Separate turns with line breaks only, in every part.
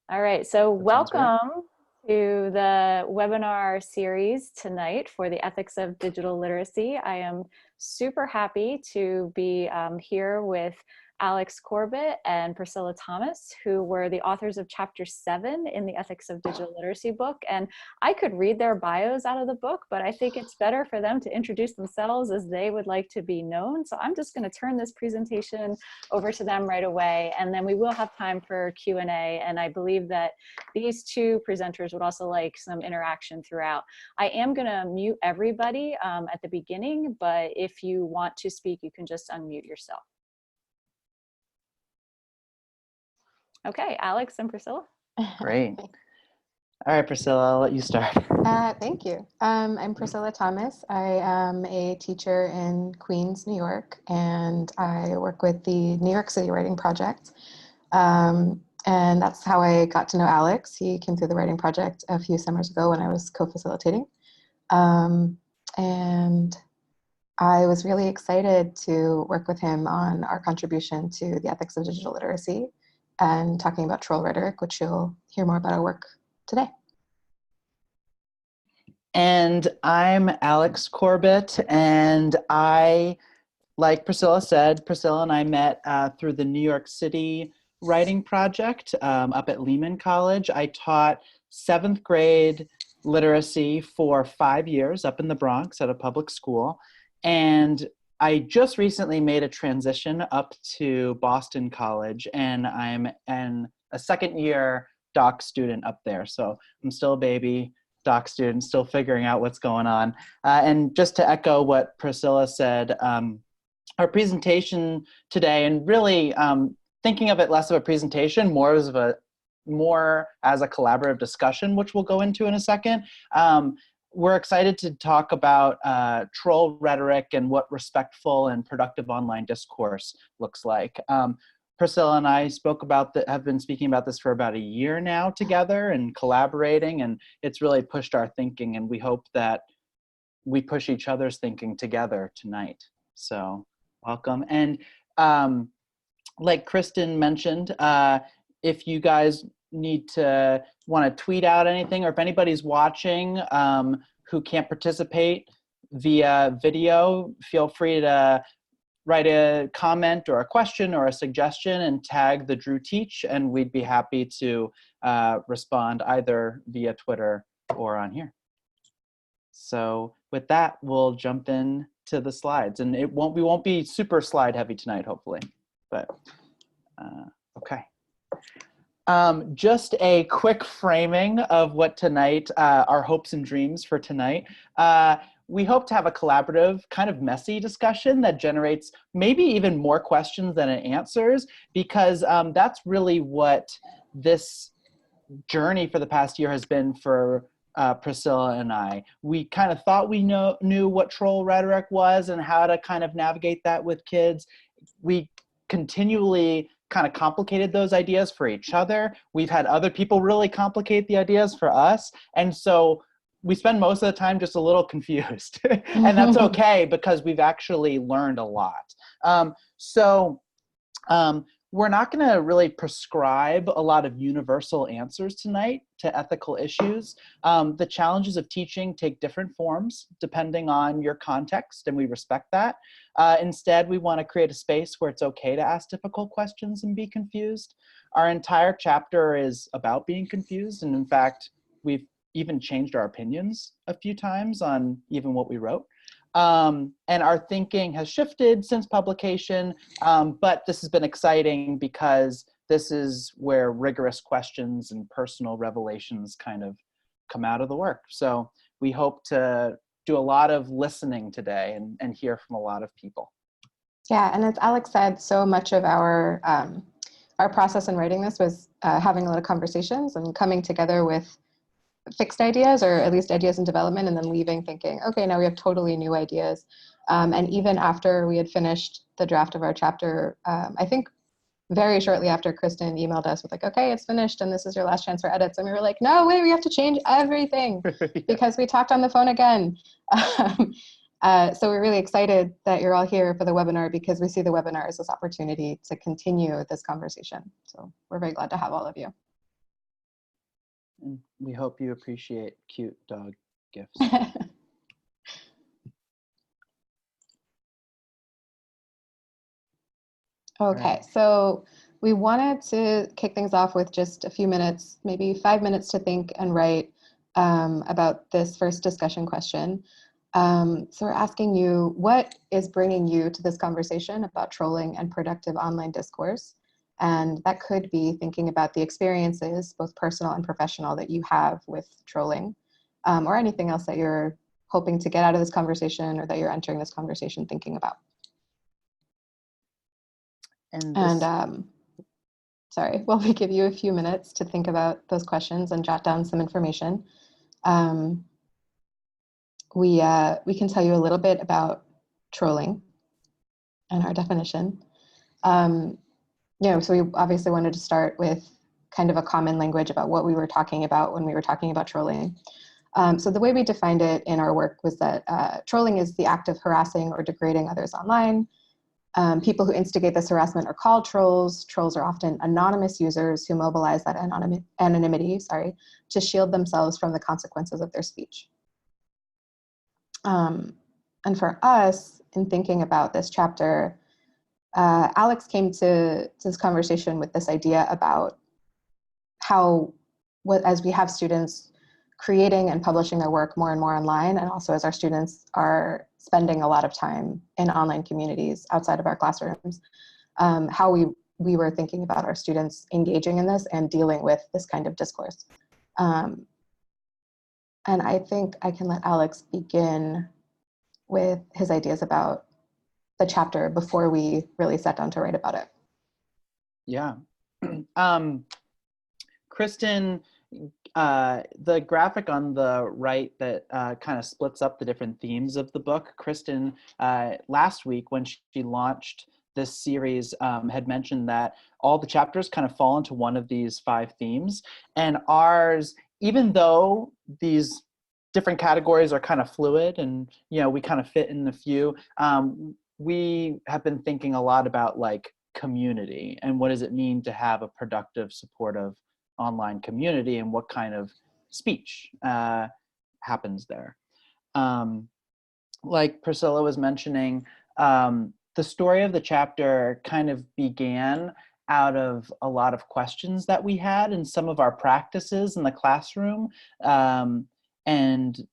All right, so
That sounds great.
welcome to the webinar series tonight for the ethics of digital literacy. I am super happy to be here with Alex Corbitt and Priscilla Thomas, who were the authors of Chapter 7 in the Ethics of Digital Literacy book. And I could read their bios out of the book, but I think it's better for them to introduce themselves as they would like to be known. So I'm just going to turn this presentation over to them right away, and then we will have time for Q&A. And I believe that these two presenters would also like some interaction throughout. I am going to mute everybody at the beginning, but if you want to speak, you can just unmute yourself. Okay, Alex and Priscilla.
Great. All right, Priscilla, I'll let you start.
Thank you. I'm Priscilla Thomas. I am a teacher in Queens, New York, and I work with the New York City Writing Project. And that's how I got to know Alex. He came through the writing project a few summers ago when I was co-facilitating. And I was really excited to work with him on our contribution to the ethics of digital literacy and talking about troll rhetoric, which you'll hear more about our work today.
And I'm Alex Corbitt, and like Priscilla said, Priscilla and I met through the New York City Writing Project up at Lehman College. I taught 7th grade literacy for 5 years up in the Bronx at a public school. And I just recently made a transition up to Boston College, and I'm a second-year doc student up there. So I'm still a baby doc student, still figuring out what's going on. And just to echo what Priscilla said, our presentation today, and really thinking of it less of a presentation, more as a collaborative discussion, which we'll go into in a second. We're excited to talk about troll rhetoric and what respectful and productive online discourse looks like. Priscilla and I have been speaking about this for about a year now together and collaborating, and it's really pushed our thinking, and we hope that we push each other's thinking together tonight. So welcome. And like Kristen mentioned, if you guys want to tweet out anything, or if anybody's watching who can't participate via video, feel free to write a comment or a question or a suggestion and tag the Drew Teach, and we'd be happy to respond either via Twitter or on here. So with that, we'll jump in to the slides, and we won't be super slide heavy tonight, hopefully, but okay. Just a quick framing of what tonight, our hopes and dreams for tonight. We hope to have a collaborative, kind of messy discussion that generates maybe even more questions than it answers, because that's really what this journey for the past year has been for Priscilla and I. We kind of thought we knew what troll rhetoric was and how to kind of navigate that with kids. We continually kind of complicated those ideas for each other. We've had other people really complicate the ideas for us. And so we spend most of the time just a little confused. And that's okay, because we've actually learned a lot. We're not going to really prescribe a lot of universal answers tonight to ethical issues. The challenges of teaching take different forms depending on your context, and we respect that. Instead, we want to create a space where it's okay to ask difficult questions and be confused. Our entire chapter is about being confused, and in fact, we've even changed our opinions a few times on even what we wrote. And our thinking has shifted since publication, but this has been exciting because this is where rigorous questions and personal revelations kind of come out of the work. So we hope to do a lot of listening today and hear from a lot of people.
Yeah, and as Alex said, so much of our process in writing this was having a lot of conversations and coming together with fixed ideas, or at least ideas in development, and then leaving thinking, okay, now we have totally new ideas. And even after we had finished the draft of our chapter, I think very shortly after, Kristen emailed us with like, okay, it's finished and this is your last chance for edits. And we were like, no, wait, we have to change everything because we talked on the phone again. So we're really excited that you're all here for the webinar, because we see the webinar as this opportunity to continue this conversation. So we're very glad to have all of you.
And we hope you appreciate cute dog gifts.
Okay, so we wanted to kick things off with just a few minutes, maybe 5 minutes to think and write about this first discussion question. So we're asking you, what is bringing you to this conversation about trolling and productive online discourse? And that could be thinking about the experiences, both personal and professional, that you have with trolling, or anything else that you're hoping to get out of this conversation or that you're entering this conversation thinking about. And sorry, well, we give you a few minutes to think about those questions and jot down some information. We can tell you a little bit about trolling and our definition. So we obviously wanted to start with kind of a common language about what we were talking about when we were talking about trolling. So the way we defined it in our work was that trolling is the act of harassing or degrading others online. People who instigate this harassment are called trolls. Trolls are often anonymous users who mobilize that anonymity, to shield themselves from the consequences of their speech. And for us, in thinking about this chapter, Alex came to this conversation with this idea about how, as we have students creating and publishing their work more and more online, and also as our students are spending a lot of time in online communities outside of our classrooms, how we were thinking about our students engaging in this and dealing with this kind of discourse. And I think I can let Alex begin with his ideas about the chapter before we really sat down to write about it.
Yeah. Kristen, the graphic on the right that kind of splits up the different themes of the book, Kristen, last week when she launched this series, had mentioned that all the chapters kind of fall into one of these 5 themes. And ours, even though these different categories are kind of fluid and, we kind of fit in a few, we have been thinking a lot about like community and what does it mean to have a productive, supportive online community and what kind of speech happens there. Like Priscilla was mentioning, the story of the chapter kind of began out of a lot of questions that we had in some of our practices in the classroom, and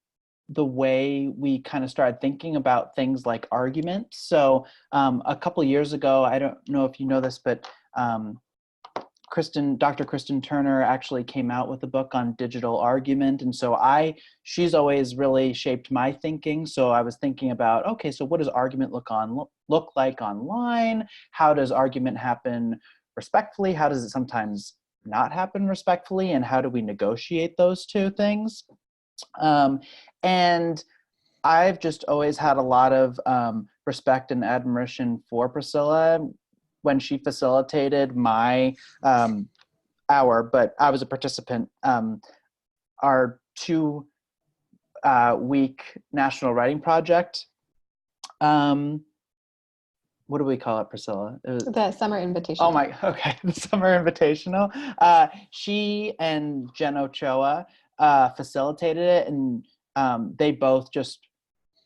the way we kind of started thinking about things like argument. So a couple of years ago, I don't know if you know this, but Dr. Kristen Turner actually came out with a book on digital argument. And so she's always really shaped my thinking. So I was thinking about, okay, so what does argument look like online? How does argument happen respectfully? How does it sometimes not happen respectfully? And how do we negotiate those two things? And I've just always had a lot of respect and admiration for Priscilla when she facilitated my hour, but I was a participant, our 2-week National Writing Project. What do we call it, Priscilla?
The Summer Invitational.
Oh okay, the Summer Invitational. She and Jen Ochoa facilitated it, and they both just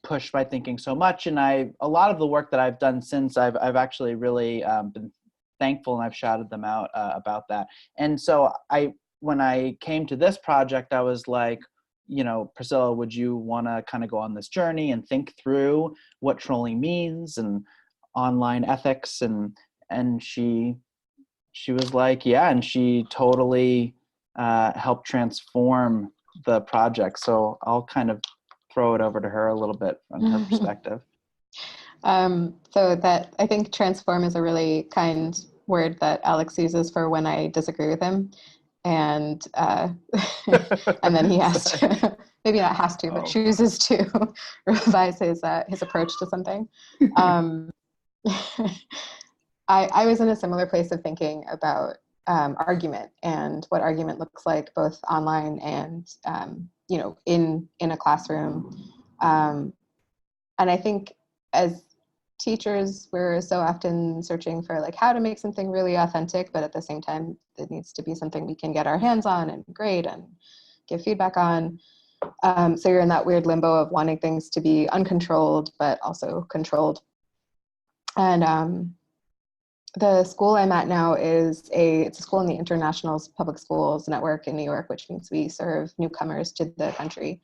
pushed my thinking so much. And a lot of the work that I've done since, I've actually really been thankful, and I've shouted them out about that. And so when I came to this project, I was like, Priscilla, would you want to kind of go on this journey and think through what trolling means and online ethics? And she was like, yeah, and she totally helped transform the project. So I'll kind of throw it over to her a little bit from her perspective.
So that, I think transform is a really kind word that Alex uses for when I disagree with him. And and then he has to, maybe not has to, but chooses to revise his approach to something. I was in a similar place of thinking about argument and what argument looks like both online and in a classroom. And I think as teachers, we're so often searching for like how to make something really authentic, but at the same time, it needs to be something we can get our hands on and grade and give feedback on. So you're in that weird limbo of wanting things to be uncontrolled, but also controlled. And the school I'm at now it's a school in the International Public Schools Network in New York, which means we serve newcomers to the country.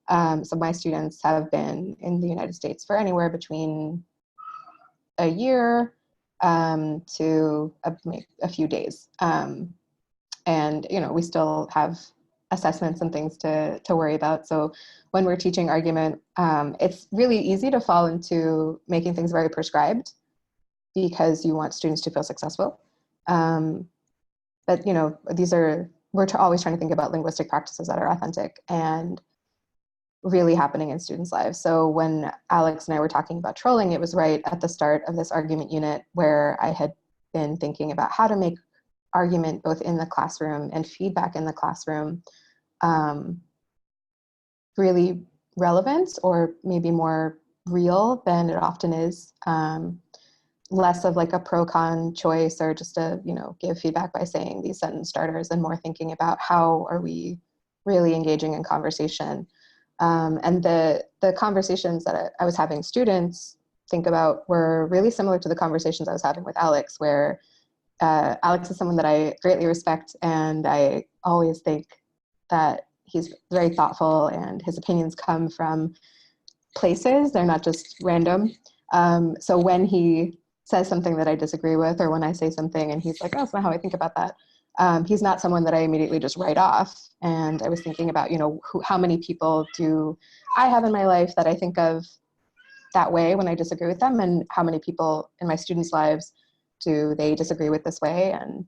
So my students have been in the United States for anywhere between a year to a few days. And, you know, we still have assessments and things to worry about. So when we're teaching argument, it's really easy to fall into making things very prescribed because you want students to feel successful. But, you know, we're always trying to think about linguistic practices that are authentic and really happening in students' lives. So when Alex and I were talking about trolling, it was right at the start of this argument unit where I had been thinking about how to make argument both in the classroom and feedback in the classroom really relevant, or maybe more real than it often is. Less of like a pro-con choice or just a, you know, give feedback by saying these sentence starters, and more thinking about how are we really engaging in conversation. And the conversations that I was having students think about were really similar to the conversations I was having with Alex, where Alex is someone that I greatly respect, and I always think that he's very thoughtful and his opinions come from places, they're not just random. So when he says something that I disagree with, or when I say something and he's like, oh, that's not how I think about that, he's not someone that I immediately just write off. And I was thinking about, you know, how many people do I have in my life that I think of that way when I disagree with them, and how many people in my students' lives do they disagree with this way, and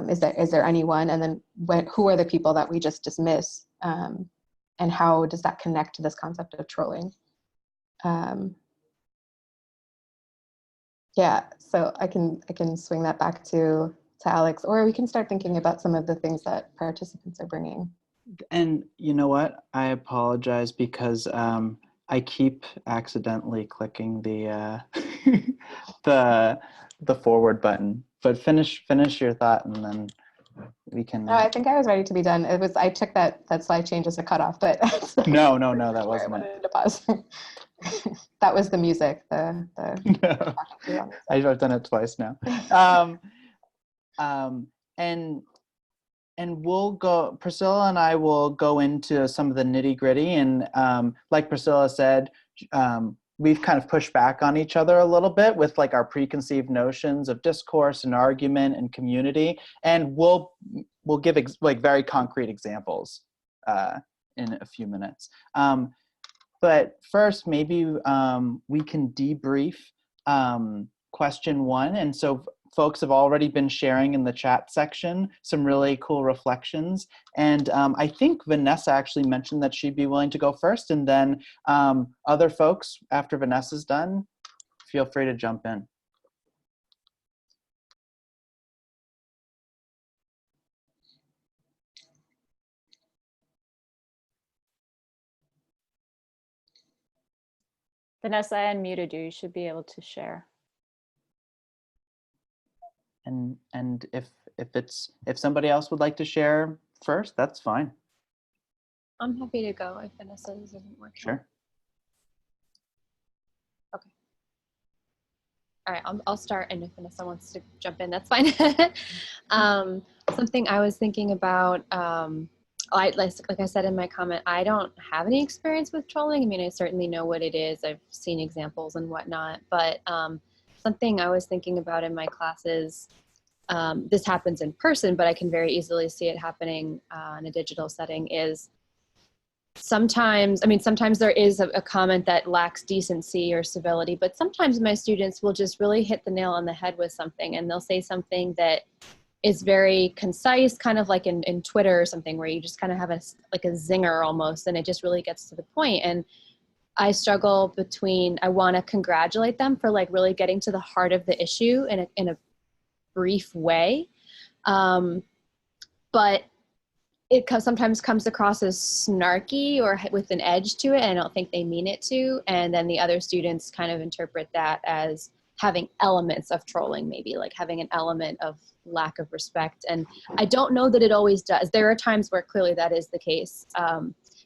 is there anyone, and then who are the people that we just dismiss, and how does that connect to this concept of trolling? Yeah, so I can swing that back to Alex, or we can start thinking about some of the things that participants are bringing.
And you know what? I apologize because I keep accidentally clicking the the forward button. But finish your thought, and then we can.
No, I think I was ready to be done. I took that slide change as a cutoff, but
No, that wasn't
I
it.
wanted to pause. That was the music.
No. I've done it twice now. And we'll go, Priscilla and I will go into some of the nitty gritty. And like Priscilla said, we've kind of pushed back on each other a little bit with like our preconceived notions of discourse and argument and community. And we'll give like very concrete examples in a few minutes. But first, maybe we can debrief question one. And so folks have already been sharing in the chat section some really cool reflections. And I think Vanessa actually mentioned that she'd be willing to go first. And then other folks, after Vanessa's done, feel free to jump in.
Vanessa, I unmuted you. You should be able to share.
And if somebody else would like to share first, that's fine.
I'm happy to go if Vanessa doesn't work.
Sure.
Okay. All right, I'll start, and if Vanessa wants to jump in, that's fine. Something I was thinking about, like I said in my comment, I don't have any experience with trolling. I mean, I certainly know what it is. I've seen examples and whatnot, but something I was thinking about in my classes, this happens in person, but I can very easily see it happening in a digital setting, is sometimes there is a comment that lacks decency or civility, but sometimes my students will just really hit the nail on the head with something, and they'll say something that is very concise, kind of like in Twitter or something, where you just kind of have a zinger almost, and it just really gets to the point. And I struggle between, I want to congratulate them for like really getting to the heart of the issue in a brief way. But sometimes comes across as snarky or with an edge to it, and I don't think they mean it to. And then the other students kind of interpret that as having elements of trolling, maybe like having an element of lack of respect. And I don't know that it always does. There are times where clearly that is the case.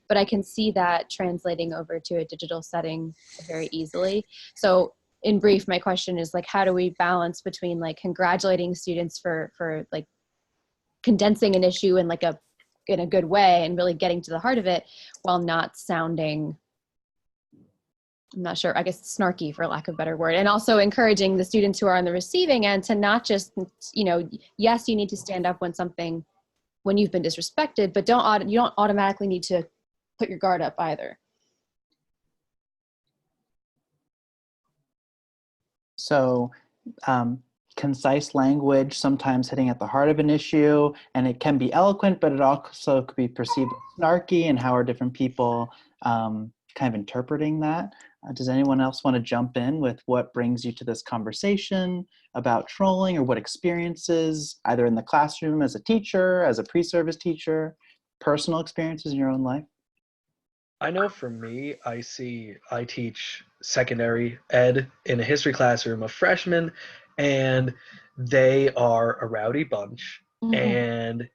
But I can see that translating over to a digital setting very easily. So in brief, my question is like, how do we balance between like congratulating students for like condensing an issue in like in a good way and really getting to the heart of it, while not sounding, I'm not sure, I guess snarky for lack of a better word, and also encouraging the students who are on the receiving end to not just, you know, yes, you need to stand up when you've been disrespected, but you don't automatically need to put your guard up either.
So concise language, sometimes hitting at the heart of an issue, and it can be eloquent, but it also could be perceived as snarky, and how are different people kind of interpreting that? Does anyone else want to jump in with what brings you to this conversation about trolling, or what experiences, either in the classroom as a teacher, as a pre-service teacher, personal experiences in your own life?
I know for me, I teach secondary ed in a history classroom of freshmen, and they are a rowdy bunch, and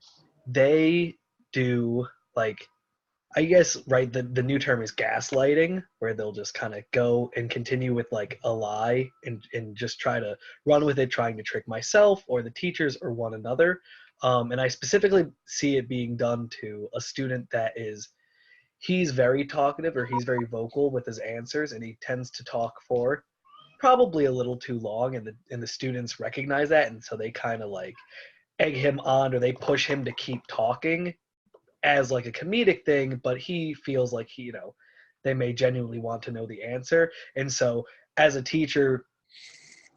they do like, I guess, right, the new term is gaslighting, where they'll just kind of go and continue with like a lie and just try to run with it, trying to trick myself or the teachers or one another. And I specifically see it being done to a student that he's very talkative, or he's very vocal with his answers, and he tends to talk for probably a little too long, and the students recognize that, and so they kind of like egg him on, or they push him to keep talking as like a comedic thing, but he feels like they may genuinely want to know the answer. And so as a teacher,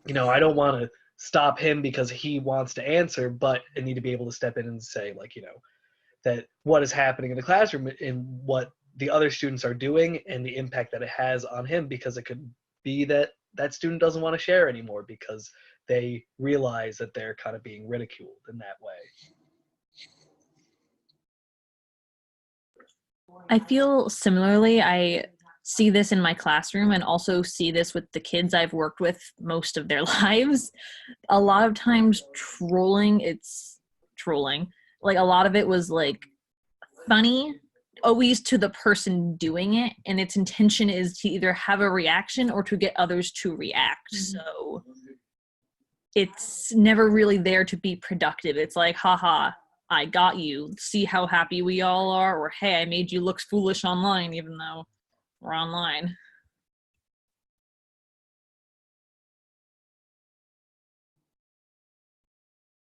I don't want to stop him because he wants to answer, but I need to be able to step in and say, like, that what is happening in the classroom and what the other students are doing and the impact that it has on him, because it could be that that student doesn't want to share anymore because they realize that they're kind of being ridiculed in that way.
I feel similarly. I see this in my classroom and also see this with the kids I've worked with most of their lives. A lot of times it's trolling. Like a lot of it was like funny, always to the person doing it, and its intention is to either have a reaction or to get others to react. So it's never really there to be productive. It's like, haha, I got you. See how happy we all are, or hey, I made you look foolish online, even though we're online.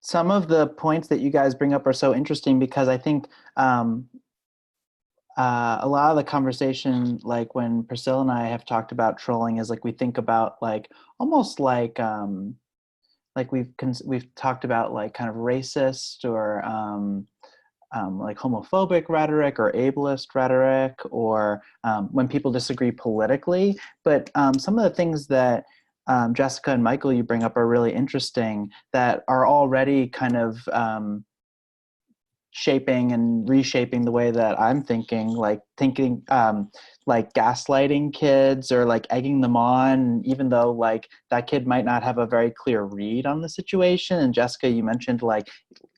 Some of the points that you guys bring up are so interesting, because I think a lot of the conversation, like when Priscilla and I have talked about trolling, is like we think about like almost like we've talked about like kind of racist or like homophobic rhetoric or ableist rhetoric, or when people disagree politically. But some of the things that Jessica and Michael, you bring up are really interesting, that are already kind of shaping and reshaping the way that I'm thinking, like gaslighting kids or like egging them on, even though like that kid might not have a very clear read on the situation. And Jessica, you mentioned like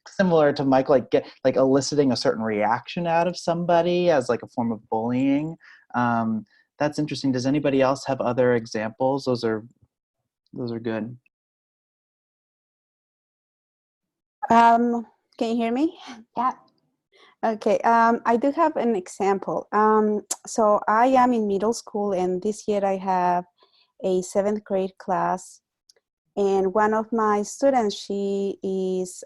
similar to Mike, like eliciting a certain reaction out of somebody as like a form of bullying. That's interesting. Does anybody else have other examples? Those are good.
Can you hear me?
Yeah.
Okay, I do have an example. So I am in middle school, and this year I have a 7th grade class. And one of my students, she's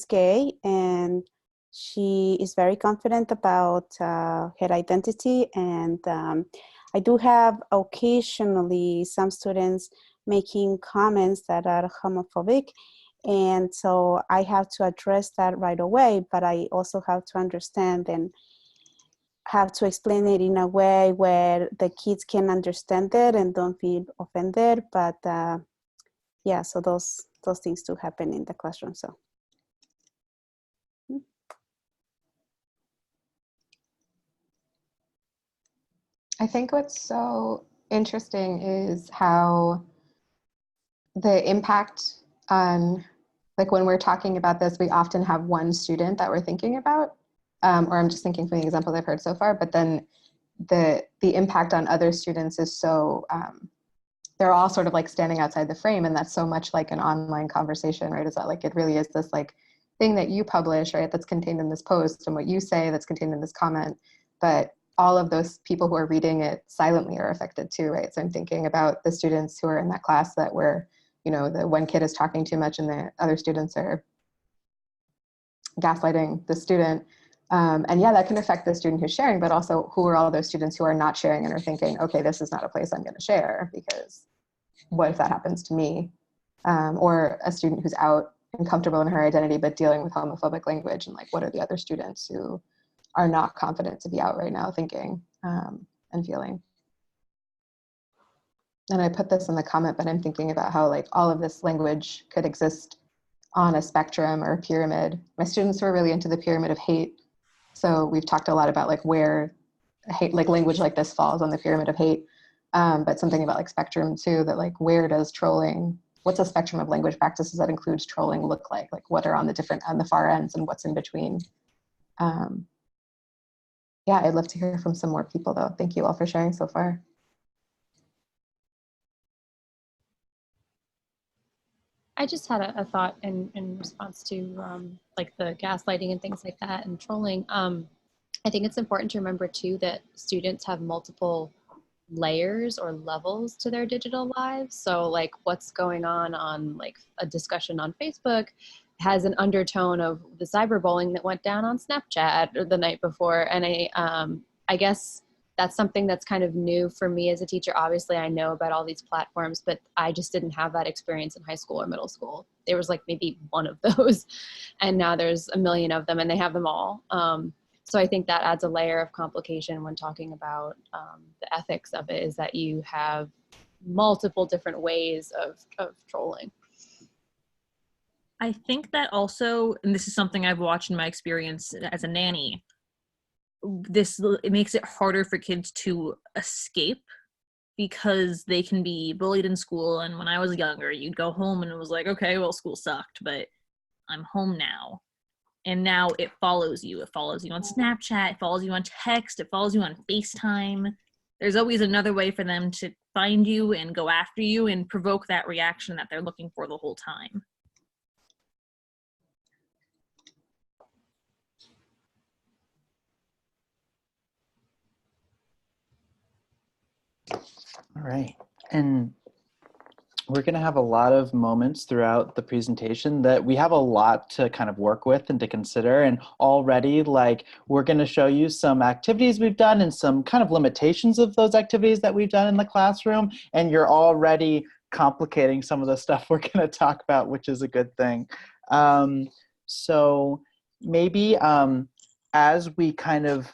gay, and she is very confident about her identity. And I do have occasionally some students making comments that are homophobic. And so I have to address that right away, but I also have to understand and have to explain it in a way where the kids can understand it and don't feel offended. But yeah, so those things do happen in the classroom. So
I think what's so interesting is how the impact on, like when we're talking about this, we often have one student that we're thinking about, or I'm just thinking from the examples I've heard so far, but then the impact on other students is so, they're all sort of like standing outside the frame, and that's so much like an online conversation, right? Is that like, it really is this like thing that you publish, right, that's contained in this post, and what you say that's contained in this comment, but all of those people who are reading it silently are affected too, right? So I'm thinking about the students who are in that class that were, you know, the one kid is talking too much and the other students are gaslighting the student. And yeah, that can affect the student who's sharing, but also who are all those students who are not sharing and are thinking, okay, this is not a place I'm going to share, because what if that happens to me? Or a student who's out and comfortable in her identity, but dealing with homophobic language, and like, what are the other students who are not confident to be out right now thinking and feeling? And I put this in the comment, but I'm thinking about how like all of this language could exist on a spectrum or a pyramid. My students were really into the pyramid of hate. So we've talked a lot about like where hate, like language like this falls on the pyramid of hate, but something about like spectrum too, that like, where does trolling, what's a spectrum of language practices that includes trolling look like? Like what are on the far ends and what's in between? Yeah, I'd love to hear from some more people though. Thank you all for sharing so far.
I just had a thought in response to like the gaslighting and things like that and trolling. I think it's important to remember too that students have multiple layers or levels to their digital lives. So like what's going on like a discussion on Facebook has an undertone of the cyberbullying that went down on Snapchat or the night before. And I guess that's something that's kind of new for me as a teacher. Obviously, I know about all these platforms, but I just didn't have that experience in high school or middle school. There was like maybe one of those, and now there's a million of them, and they have them all. So I think that adds a layer of complication when talking about the ethics of it, is that you have multiple different ways of trolling.
I think that also, and this is something I've watched in my experience as a nanny, it makes it harder for kids to escape, because they can be bullied in school. And when I was younger, you'd go home and it was like, okay, well, school sucked, but I'm home now. And now it follows you. It follows you on Snapchat, it follows you on text, it follows you on FaceTime. There's always another way for them to find you and go after you and provoke that reaction that they're looking for the whole time.
All right. And we're going to have a lot of moments throughout the presentation that we have a lot to kind of work with and to consider. And already, like, we're going to show you some activities we've done and some kind of limitations of those activities that we've done in the classroom. And you're already complicating some of the stuff we're going to talk about, which is a good thing. So maybe as we kind of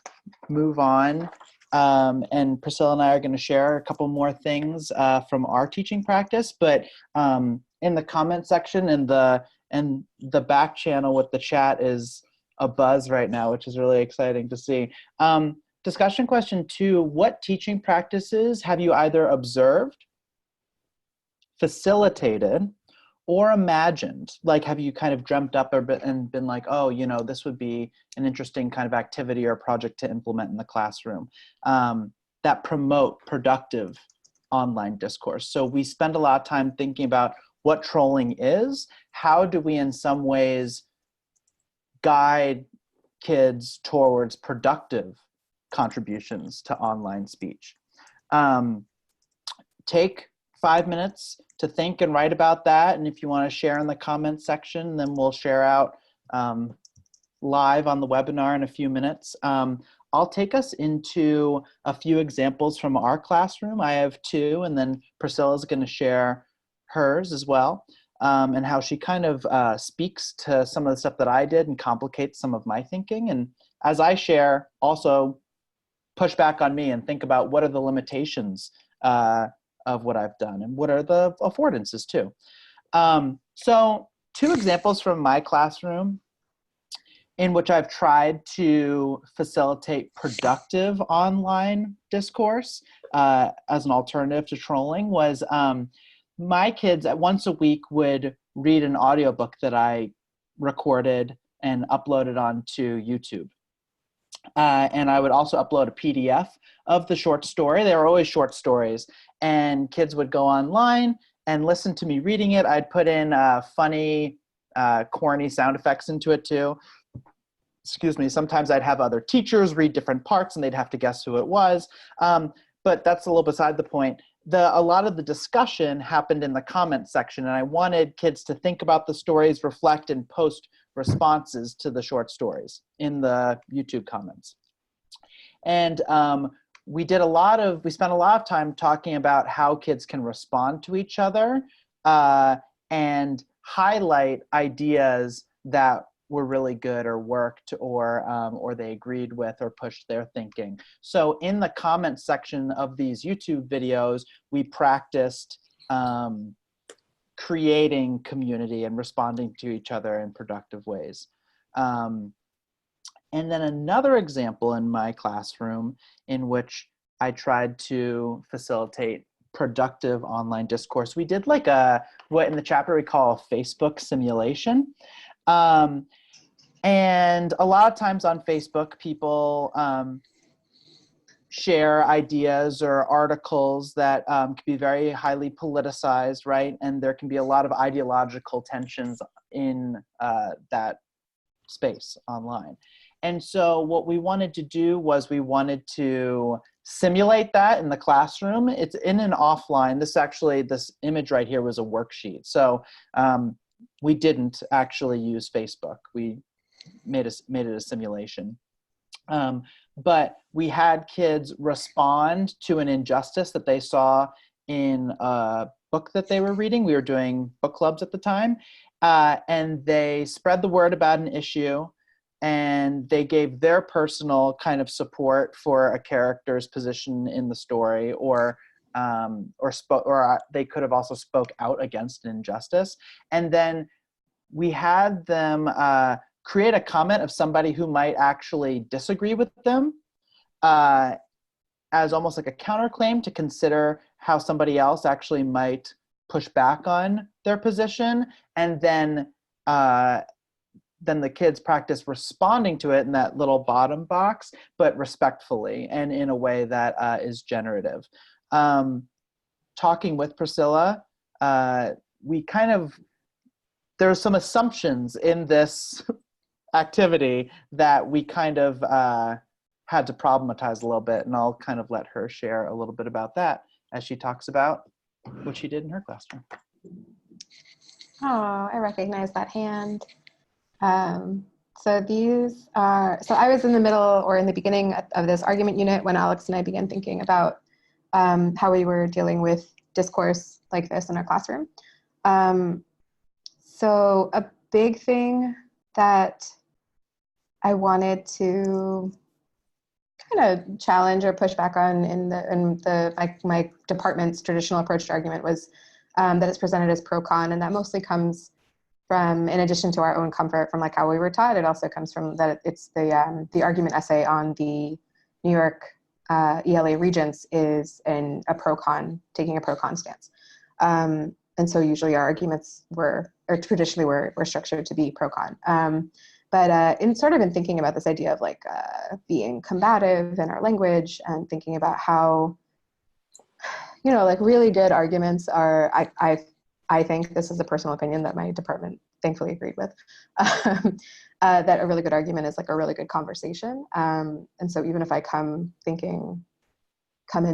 move on, and Priscilla and I are going to share a couple more things from our teaching practice, but in the comment section and the back channel with the chat is a buzz right now, which is really exciting to see. Discussion question 2, what teaching practices have you either observed, facilitated, or imagined? Like, have you kind of dreamt up and been like, oh, you know, this would be an interesting kind of activity or project to implement in the classroom that promote productive online discourse? So we spend a lot of time thinking about what trolling is. How do we in some ways guide kids towards productive contributions to online speech? Take 5 minutes to think and write about that. And if you want to share in the comments section, then we'll share out live on the webinar in a few minutes. I'll take us into a few examples from our classroom. I have 2, and then Priscilla's going to share hers as well, and how she kind of speaks to some of the stuff that I did and complicates some of my thinking. And as I share, also push back on me and think about what are the limitations of what I've done and what are the affordances too. So 2 examples from my classroom. in which I've tried to facilitate productive online discourse as an alternative to trolling was my kids once a week would read an audiobook that I recorded and uploaded onto YouTube. And I would also upload a PDF of the short story. They were always short stories. And kids would go online and listen to me reading it. I'd put in funny, corny sound effects into it too. Excuse me. Sometimes I'd have other teachers read different parts and they'd have to guess who it was. But that's a little beside the point. A lot of the discussion happened in the comments section, and I wanted kids to think about the stories, reflect, and post responses to the short stories in the YouTube comments. And we spent a lot of time talking about how kids can respond to each other and highlight ideas that were really good or worked or they agreed with or pushed their thinking. So in the comments section of these YouTube videos, we practiced creating community and responding to each other in productive ways. And then another example in my classroom in which I tried to facilitate productive online discourse, we did like what in the chapter we call a Facebook simulation. And a lot of times on Facebook, people share ideas or articles that can be very highly politicized, right? And there can be a lot of ideological tensions in that space online. And so what we wanted to do was we wanted to simulate that in the classroom. It's in an offline. This image right here was a worksheet. So we didn't actually use Facebook. We made it a simulation. But we had kids respond to an injustice that they saw in a book that they were reading. We were doing book clubs at the time. And they spread the word about an issue, and they gave their personal kind of support for a character's position in the story, or they could have also spoke out against an injustice. And then we had them create a comment of somebody who might actually disagree with them as almost like a counterclaim to consider how somebody else actually might push back on their position. And then the kids practice responding to it in that little bottom box, but respectfully and in a way that is generative. Talking with Priscilla, there's some assumptions in this activity that we kind of had to problematize a little bit, and I'll kind of let her share a little bit about that as she talks about what she did in her classroom.
Oh, I recognize that hand. So I was in the middle or in the beginning of this argument unit when Alex and I began thinking about how we were dealing with discourse like this in our classroom. So a big thing that I wanted to kind of challenge or push back on in my department's traditional approach to argument was that it's presented as pro-con, and that mostly comes from, in addition to our own comfort from like how we were taught, it also comes from that it's the argument essay on the New York ELA regents is taking a pro-con stance. And so usually our arguments traditionally were structured to be pro-con. But in thinking about this idea of like being combative in our language and thinking about how, like really good arguments are, I think this is a personal opinion that my department thankfully agreed with, that a really good argument is like a really good conversation. And so even if I come in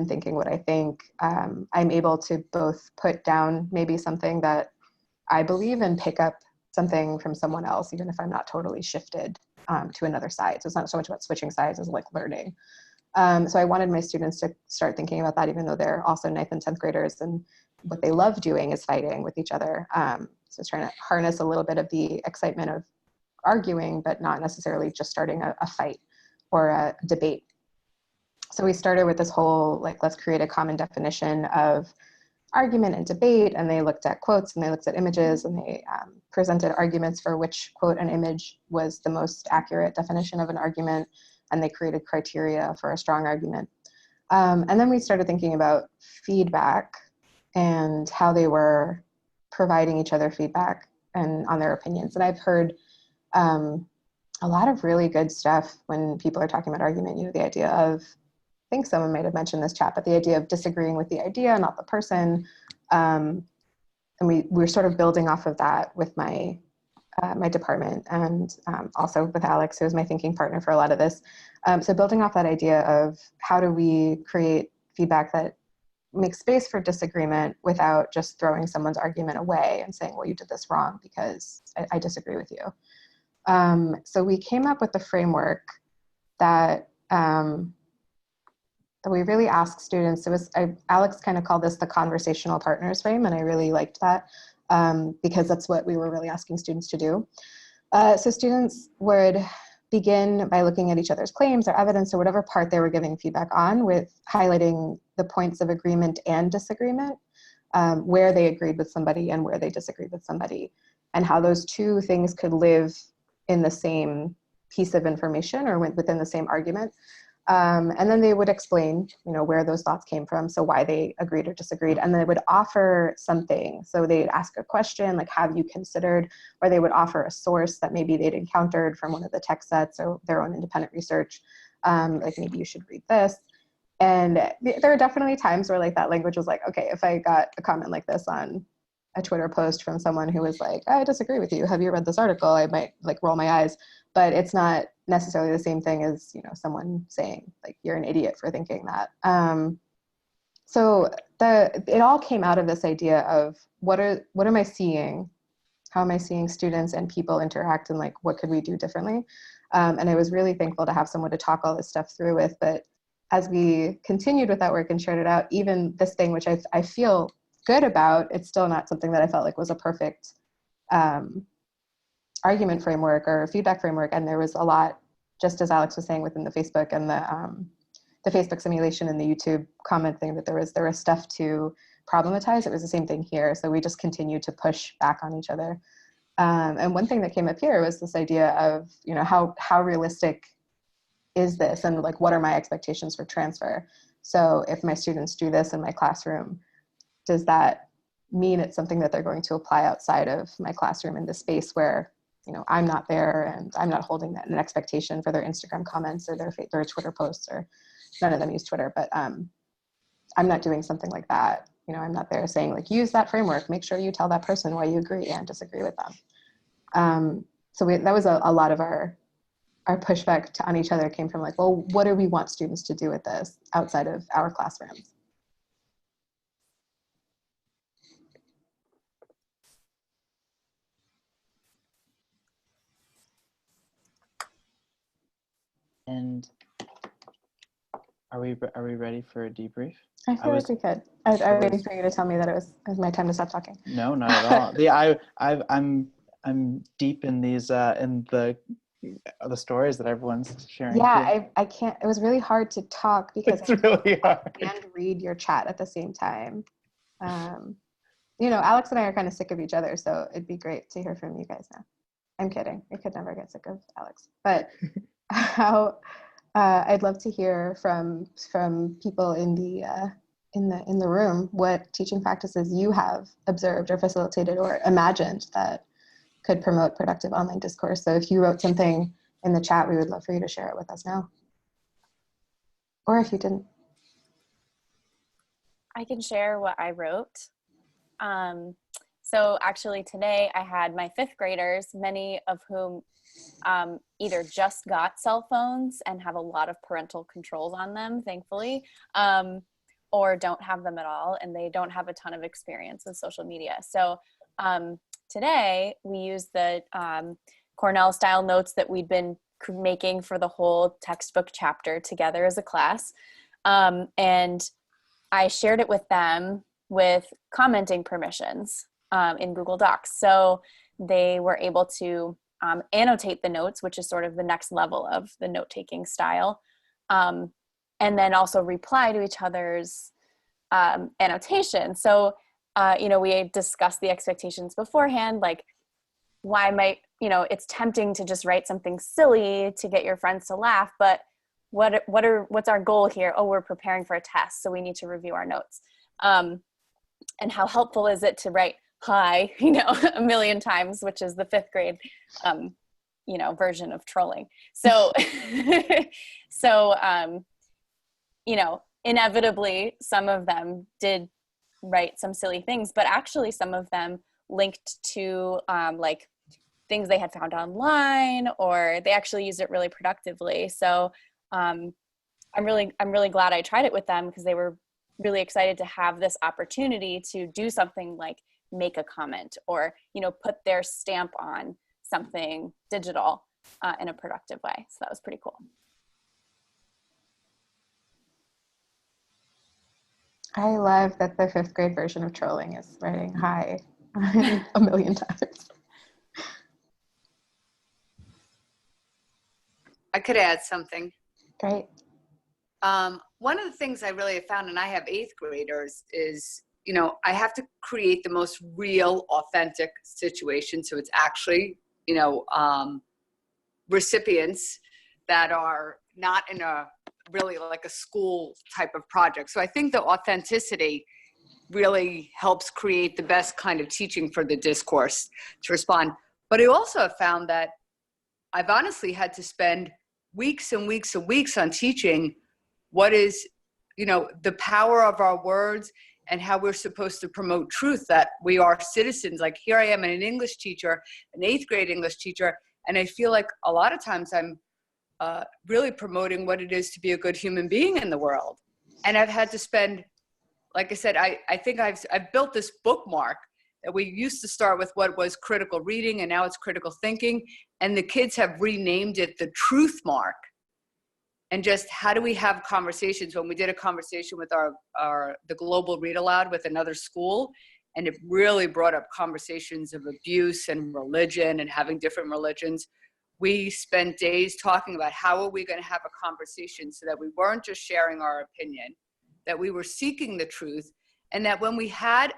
thinking what I think, I'm able to both put down maybe something that I believe and pick up something from someone else, even if I'm not totally shifted to another side. So it's not so much about switching sides as like learning. So I wanted my students to start thinking about that, even though they're also 9th and 10th graders, and what they love doing is fighting with each other. So it's trying to harness a little bit of the excitement of arguing, but not necessarily just starting a fight or a debate. So we started with this whole, like, let's create a common definition of argument and debate, and they looked at quotes and they looked at images, and they presented arguments for which quote and image was the most accurate definition of an argument, and they created criteria for a strong argument. And then we started thinking about feedback and how they were providing each other feedback and on their opinions. And I've heard a lot of really good stuff when people are talking about argument. You know, the idea of, I think someone might have mentioned this chat, but the idea of disagreeing with the idea, not the person. And we're sort of building off of that with my my department, and also with Alex, who was my thinking partner for a lot of this. So building off that idea of how do we create feedback that makes space for disagreement without just throwing someone's argument away and saying, well, you did this wrong because I disagree with you. So we came up with a framework that that we really ask students. It was Alex kind of called this the conversational partners frame, and I really liked that because that's what we were really asking students to do. So students would begin by looking at each other's claims or evidence or whatever part they were giving feedback on, with highlighting the points of agreement and disagreement, where they agreed with somebody and where they disagreed with somebody, and how those two things could live in the same piece of information or within the same argument. And then they would explain, you know, where those thoughts came from, so why they agreed or disagreed, and they would offer something. So they'd ask a question like, have you considered, or they would offer a source that maybe they'd encountered from one of the text sets or their own independent research, like maybe you should read this. And there are definitely times where like that language was like, okay, if I got a comment like this on a Twitter post from someone who was like, I disagree with you, have you read this article? I might like roll my eyes, but it's not necessarily the same thing as, you know, someone saying like, you're an idiot for thinking that. So it all came out of this idea of what am I seeing? How am I seeing students and people interact, and like, what could we do differently? And I was really thankful to have someone to talk all this stuff through with. But as we continued with that work and shared it out, even this thing, which I feel good about, it's still not something that I felt like was a perfect argument framework or feedback framework. And there was a lot, just as Alex was saying, within the Facebook and the Facebook simulation and the YouTube comment thing, that there was stuff to problematize. It was the same thing here. So we just continued to push back on each other. And one thing that came up here was this idea of, you know, how realistic is this, and like, what are my expectations for transfer? So if my students do this in my classroom, does that mean it's something that they're going to apply outside of my classroom in the space where, you know, I'm not there and I'm not holding that an expectation for their Instagram comments or their Twitter posts, or none of them use Twitter, but I'm not doing something like that. You know, I'm not there saying like, use that framework, make sure you tell that person why you agree and disagree with them. So that was a lot of our pushback on each other came from like, well, what do we want students to do with this outside of our classrooms?
And are we ready for a debrief?
I feel like we could. I was waiting for you to tell me that it was my time to stop talking.
No, not at all. Yeah, I'm deep in these in the stories that everyone's sharing.
Yeah, I can't. It was really hard to talk because
it's really hard
and read your chat at the same time. You know, Alex and I are kind of sick of each other, so it'd be great to hear from you guys now. I'm kidding. I could never get sick of Alex, but how I'd love to hear from people in the room what teaching practices you have observed or facilitated or imagined that could promote productive online discourse. So if you wrote something in the chat, we would love for you to share it with us now. Or if you didn't.
I can share what I wrote. So actually today I had my 5th graders, many of whom either just got cell phones and have a lot of parental controls on them, thankfully, or don't have them at all, and they don't have a ton of experience with social media. So today we used the Cornell style notes that we'd been making for the whole textbook chapter together as a class. And I shared it with them with commenting permissions in Google Docs. So they were able to annotate the notes, which is sort of the next level of the note-taking style, and then also reply to each other's annotation. So, we discussed the expectations beforehand, like why might, it's tempting to just write something silly to get your friends to laugh, but what's our goal here? Oh, we're preparing for a test, so we need to review our notes. And how helpful is it to write hi, a million times, which is the 5th grade, version of trolling. So, inevitably some of them did write some silly things, but actually some of them linked to like things they had found online, or they actually used it really productively. So I'm really glad I tried it with them, because they were really excited to have this opportunity to do something like make a comment or, put their stamp on something digital in a productive way. So that was pretty cool.
I love that the 5th grade version of trolling is writing hi a million times.
I could add something.
Great.
One of the things I really have found, and I have 8th graders, is, I have to create the most real, authentic situation. So it's actually, recipients that are not in a really like a school type of project. So I think the authenticity really helps create the best kind of teaching for the discourse to respond. But I also have found that I've honestly had to spend weeks and weeks and weeks on teaching what is, the power of our words and how we're supposed to promote truth, that we are citizens. Like here I am, an English teacher, an 8th grade English teacher, and I feel like a lot of times I'm really promoting what it is to be a good human being in the world. And I've had to spend, like I said, I think I've built this bookmark that we used to start with what was critical reading, and now it's critical thinking. And the kids have renamed it the truth mark. And just how do we have conversations? When we did a conversation with the global read aloud with another school, and it really brought up conversations of abuse and religion and having different religions. We spent days talking about how are we going to have a conversation so that we weren't just sharing our opinion, that we were seeking the truth, and that when we had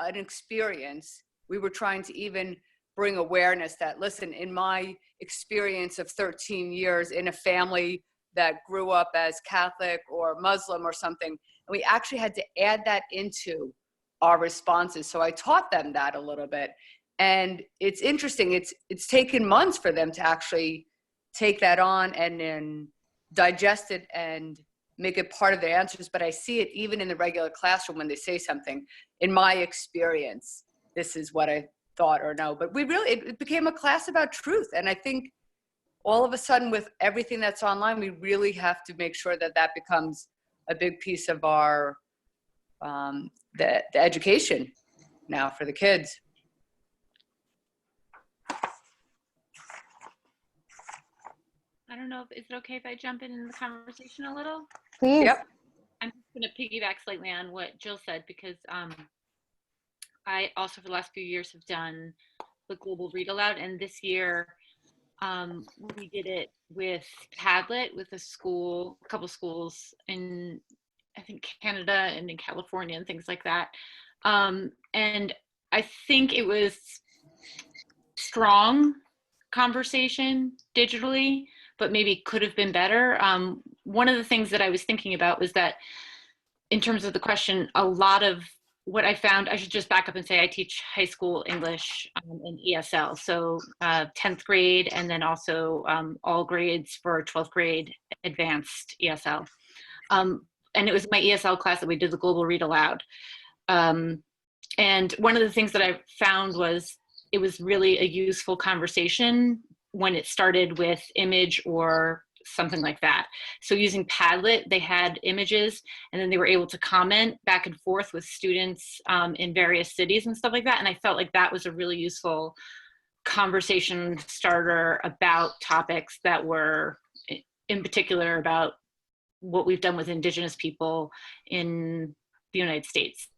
an experience, we were trying to even bring awareness that, listen, in my experience of 13 years in a family that grew up as Catholic or Muslim or something, and we actually had to add that into our responses. So I taught them that a little bit. And it's interesting. It's taken months for them to actually take that on and then digest it and make it part of their answers. But I see it even in the regular classroom when they say something. In my experience, this is what I thought or know. But it became a class about truth. And I think all of a sudden with everything that's online, we really have to make sure that that becomes a big piece of our the education now for the kids.
I don't know, is it okay if I jump in the conversation a little?
Please.
Yep.
I'm just going to piggyback slightly on what Jill said, because I also for the last few years have done the global read aloud, and this year we did it with Padlet with a couple schools in, I think, Canada and in California and things like that. And I think it was strong conversation digitally, but maybe could have been better. One of the things that I was thinking about was that in terms of the question, a lot of what I found, I should just back up and say I teach high school English in ESL, so 10th grade, and then also all grades for 12th grade advanced ESL. And it was my ESL class that we did the global read aloud. And one of the things that I found was it was really a useful conversation when it started with image or something like that. So using Padlet, they had images, and then they were able to comment back and forth with students in various cities and stuff like that. And I felt like that was a really useful conversation starter about topics that were in particular about what we've done with Indigenous people in the United States.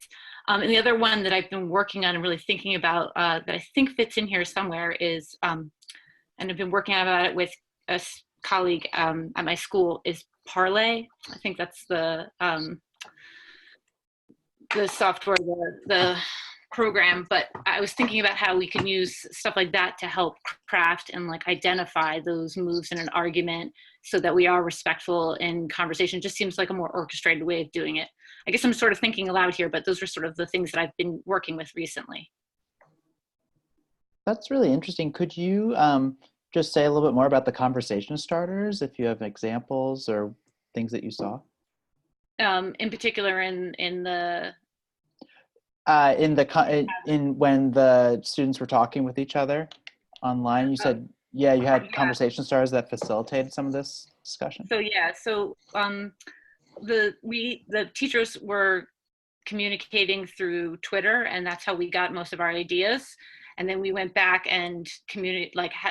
And the other one that I've been working on and really thinking about that I think fits in here somewhere is, and I've been working about it with a colleague at my school, is Parlay. I think that's the the software, the program, but I was thinking about how we can use stuff like that to help craft and like identify those moves in an argument so that we are respectful in conversation. It just seems like a more orchestrated way of doing it. I guess I'm sort of thinking aloud here, but those are sort of the things that I've been working with recently.
That's really interesting. Could you just say a little bit more about the conversation starters, if you have examples or things that you saw?
In particular, in
when the students were talking with each other online, you said, yeah, you had conversation starters that facilitated some of this discussion.
So yeah, so the teachers were communicating through Twitter, and that's how we got most of our ideas. And then we went back and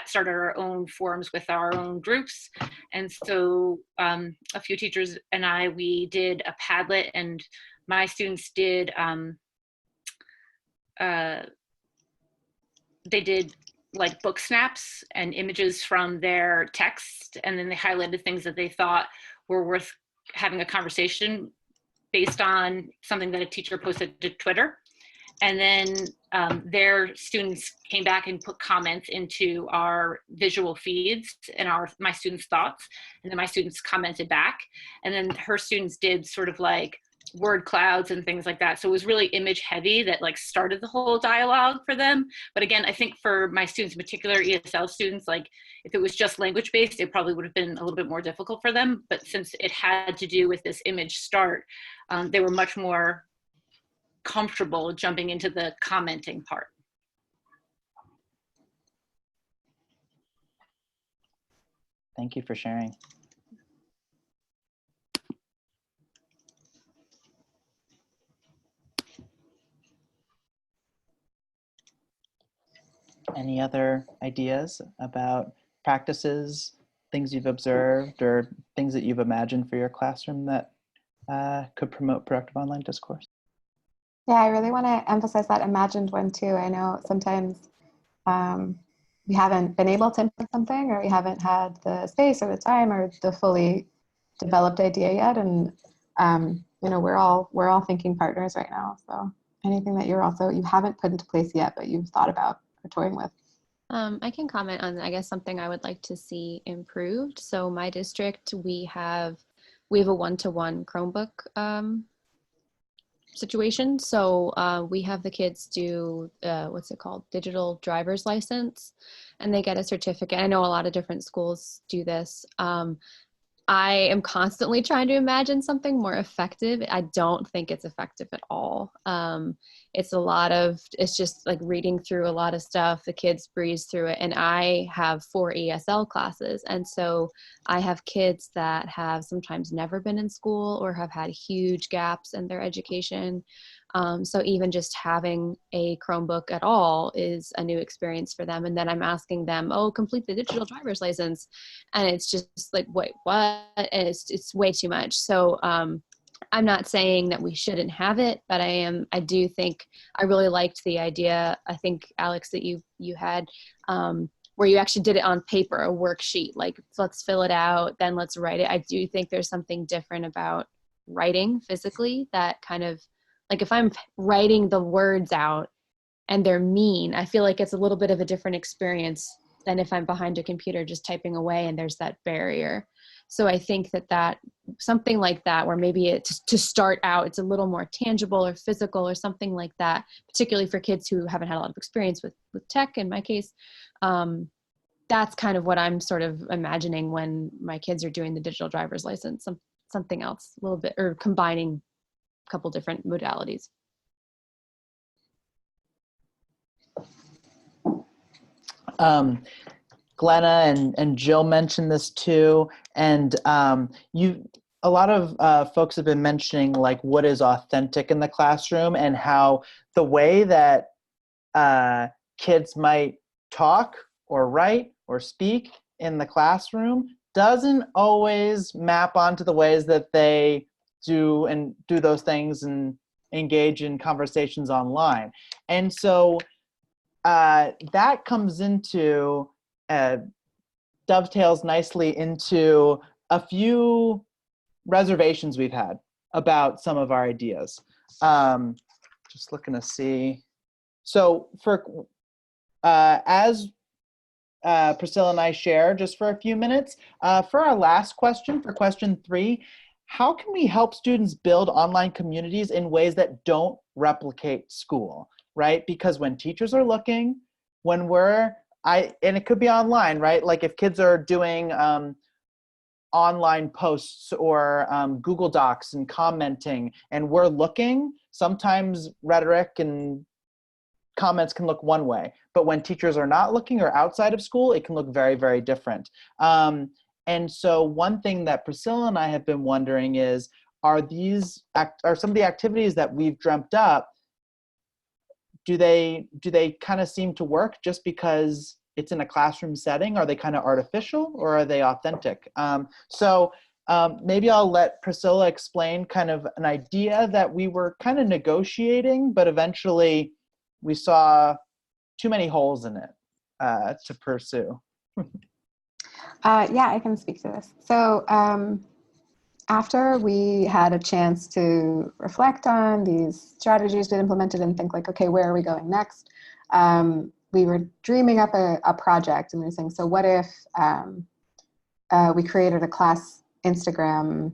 started our own forums with our own groups. And so a few teachers and we did a Padlet, and my students did, they did like book snaps and images from their text. And then they highlighted things that they thought were worth having a conversation based on something that a teacher posted to Twitter. And then their students came back and put comments into our visual feeds and my students' thoughts. And then my students commented back. And then her students did sort of like word clouds and things like that. So it was really image heavy that like started the whole dialogue for them. But again, I think for my students in particular, ESL students, like if it was just language based, it probably would have been a little bit more difficult for them. But since it had to do with this image start, they were much more comfortable jumping into the commenting part.
Thank you for sharing. Any other ideas about practices, things you've observed, or things that you've imagined for your classroom that could promote productive online discourse?
Yeah, I really want to emphasize that imagined one too. I know sometimes we haven't been able to implement something, or we haven't had the space or the time or the fully developed idea yet. And you know, we're all thinking partners right now. So anything that you haven't put into place yet, but you've thought about or toying with.
I can comment on, I guess, something I would like to see improved. So my district, we have a one-to-one Chromebook situation. So we have the kids do what's it called, digital driver's license, and they get a certificate. I know a lot of different schools do this. I am constantly trying to imagine something more effective. I don't think it's effective at all. It's just like reading through a lot of stuff. The kids breeze through it. And I have 4 ESL classes. And so I have kids that have sometimes never been in school or have had huge gaps in their education. So even just having a Chromebook at all is a new experience for them. And then I'm asking them, complete the digital driver's license. And it's just like, wait, what? And it's way too much. So I'm not saying that we shouldn't have it, but I do think I really liked the idea. I think, Alex, that you had where you actually did it on paper, a worksheet, like let's fill it out, then let's write it. I do think there's something different about writing physically that kind of, like if I'm writing the words out and they're mean, I feel like it's a little bit of a different experience than if I'm behind a computer just typing away and there's that barrier. So I think that something like that, where maybe to start out, it's a little more tangible or physical or something like that, particularly for kids who haven't had a lot of experience with tech, in my case. That's kind of what I'm sort of imagining when my kids are doing the digital driver's license, something else a little bit, or combining couple different modalities.
Glenna and Jill mentioned this too, and a lot of folks have been mentioning like what is authentic in the classroom and how the way that kids might talk or write or speak in the classroom doesn't always map onto the ways that they do those things and engage in conversations online. And so that comes into, dovetails nicely into a few reservations we've had about some of our ideas. Just looking to see. So for as Priscilla and I share just for a few minutes, for our last question, for question 3, how can we help students build online communities in ways that don't replicate school, right? Because when teachers are looking, when and it could be online, right? Like if kids are doing online posts or Google Docs and commenting, and we're looking, sometimes rhetoric and comments can look one way, but when teachers are not looking or outside of school, it can look very, very different. And so one thing that Priscilla and I have been wondering is, are some of the activities that we've dreamt up, do they kind of seem to work just because it's in a classroom setting? Are they kind of artificial, or are they authentic? Maybe I'll let Priscilla explain kind of an idea that we were kind of negotiating, but eventually we saw too many holes in it to pursue.
Yeah, I can speak to this. So after we had a chance to reflect on these strategies we'd implemented and think like, okay, where are we going next? We were dreaming up a project, and we were saying, so what if we created a class Instagram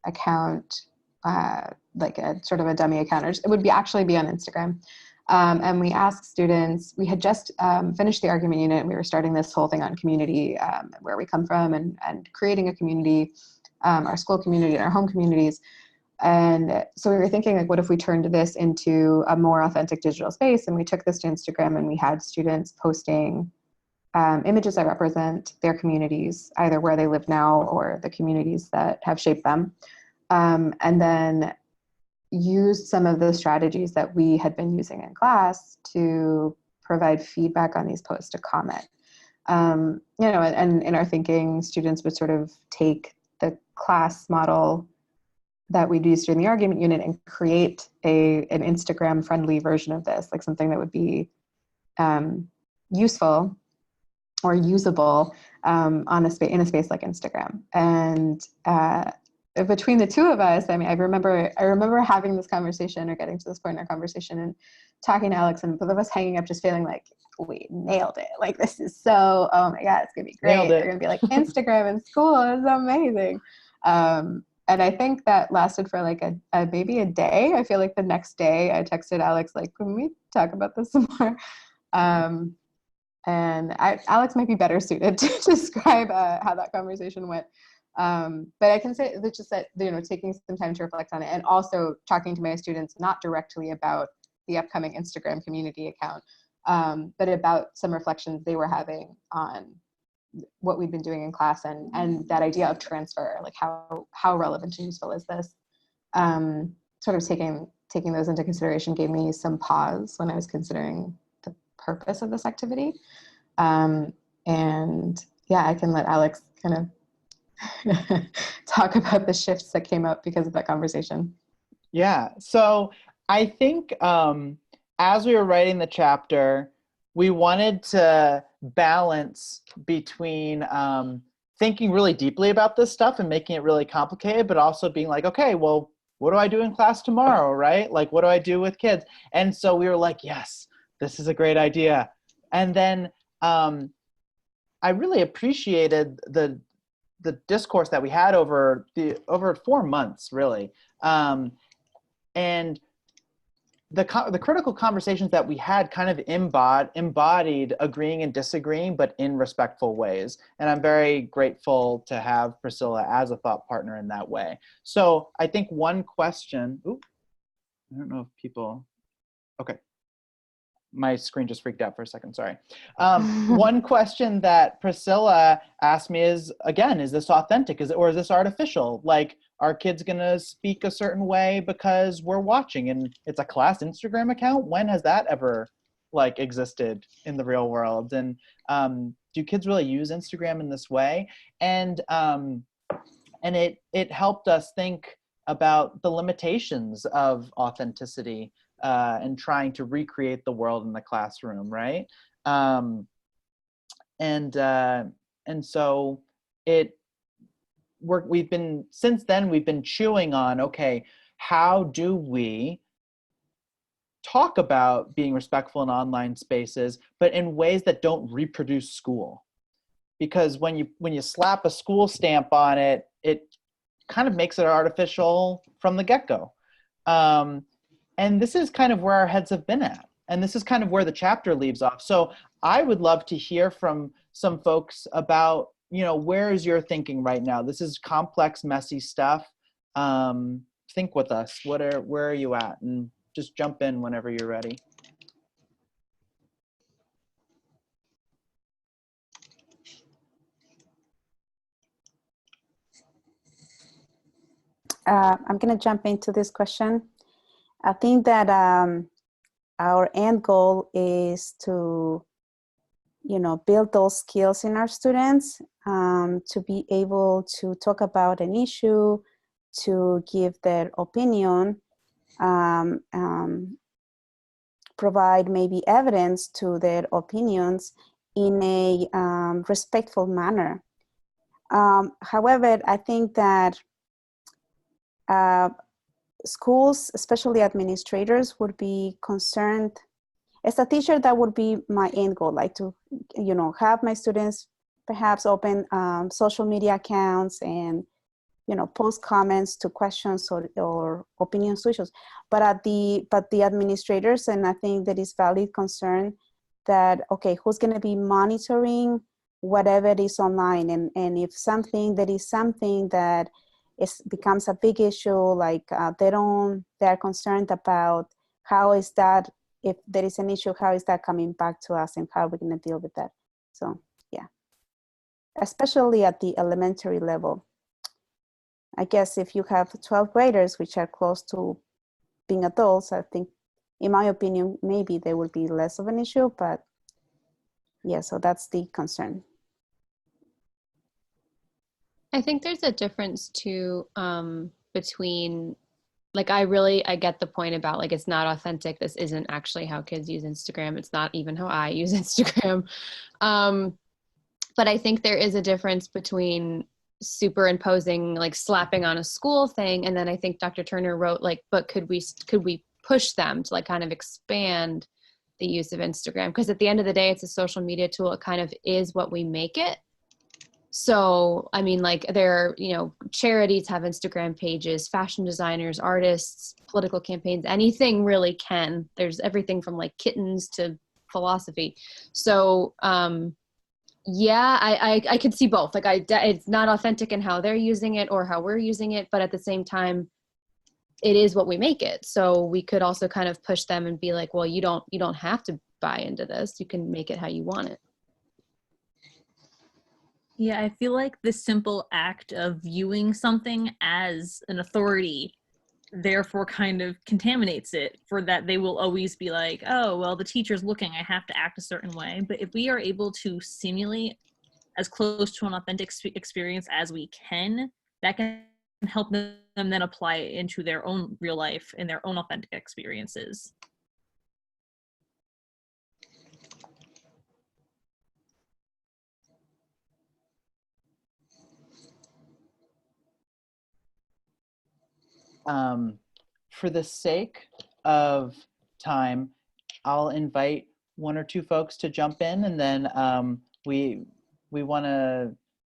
account, like a sort of a dummy account, or it would actually be on Instagram. And we asked students, we had just finished the argument unit. We were starting this whole thing on community, where we come from, and creating a community, our school community and our home communities. And so we were thinking, like, what if we turned this into a more authentic digital space? And we took this to Instagram, and we had students posting images that represent their communities, either where they live now or the communities that have shaped them. And then used some of the strategies that we had been using in class to provide feedback on these posts, to comment. And in our thinking, students would sort of take the class model that we'd used during the argument unit and create an Instagram friendly version of this, like something that would be useful or usable in a space like Instagram. And between the two of us, I mean, I remember having this conversation, or getting to this point in our conversation, and talking to Alex, and both of us hanging up, just feeling like we nailed it. Like, this is so, oh my God, it's gonna be great. They're gonna be like, Instagram in school is amazing. And I think that lasted for like maybe a day. I feel like the next day I texted Alex, like, can we talk about this some more? And Alex might be better suited to describe how that conversation went. But I can say that just that, taking some time to reflect on it, and also talking to my students, not directly about the upcoming Instagram community account, but about some reflections they were having on what we've been doing in class, and that idea of transfer, like how relevant and useful is this? Sort of taking those into consideration gave me some pause when I was considering the purpose of this activity. And yeah, I can let Alex kind of talk about the shifts that came up because of that conversation.
Yeah, so I think as we were writing the chapter, we wanted to balance between thinking really deeply about this stuff and making it really complicated, but also being like, okay, well, what do I do in class tomorrow, right? Like, what do I do with kids? And so we were like, yes, this is a great idea. And then I really appreciated the discourse that we had over 4 months, really. And the critical conversations that we had kind of embodied agreeing and disagreeing, but in respectful ways. And I'm very grateful to have Priscilla as a thought partner in that way. So I think one question, I don't know if people, okay. My screen just freaked out for a second, sorry. One question that Priscilla asked me is, again, is this authentic? Or is this artificial? Like, are kids gonna speak a certain way because we're watching and it's a class Instagram account? When has that ever like existed in the real world? And do kids really use Instagram in this way? And it helped us think about the limitations of authenticity and trying to recreate the world in the classroom, right? And so since then we've been chewing on, okay, how do we talk about being respectful in online spaces, but in ways that don't reproduce school. Because when you slap a school stamp on it, it kind of makes it artificial from the get-go. And this is kind of where our heads have been at. And this is kind of where the chapter leaves off. So I would love to hear from some folks about, where is your thinking right now? This is complex, messy stuff. Think with us. Where are you at? And just jump in whenever you're ready.
I'm going to jump into this question. I think that our end goal is to, build those skills in our students, to be able to talk about an issue, to give their opinion, provide maybe evidence to their opinions in a respectful manner. However, I think that schools, especially administrators, would be concerned. As a teacher, that would be my end goal, like to, have my students perhaps open social media accounts and, post comments to questions or opinions to issues. But the administrators, and I think that is valid concern that, okay, who's going to be monitoring whatever is online, and if there is something that becomes a big issue, like they're concerned about how is that, if there is an issue, how is that coming back to us and how we're going to deal with that. So yeah, especially at the elementary level. I guess if you have 12th graders, which are close to being adults, I think, in my opinion, maybe there will be less of an issue, but yeah, so that's the concern.
I think there's a difference too, between, like, I get the point about, like, it's not authentic. This isn't actually how kids use Instagram. It's not even how I use Instagram. But I think there is a difference between superimposing, like slapping on a school thing. And then I think Dr. Turner wrote, like, but could we push them to, like, kind of expand the use of Instagram? Because at the end of the day, it's a social media tool. It kind of is what we make it. So, I mean, like, charities have Instagram pages, fashion designers, artists, political campaigns, anything really can. There's everything from, like, kittens to philosophy. So, yeah, I could see both. Like, it's not authentic in how they're using it or how we're using it, but at the same time, it is what we make it. So we could also kind of push them and be like, well, you don't have to buy into this. You can make it how you want it.
Yeah, I feel like the simple act of viewing something as an authority therefore kind of contaminates it, for that they will always be like, oh, well, the teacher's looking, I have to act a certain way. But if we are able to simulate as close to an authentic experience as we can, that can help them then apply it into their own real life and their own authentic experiences.
For the sake of time, I'll invite one or two folks to jump in, and then we want to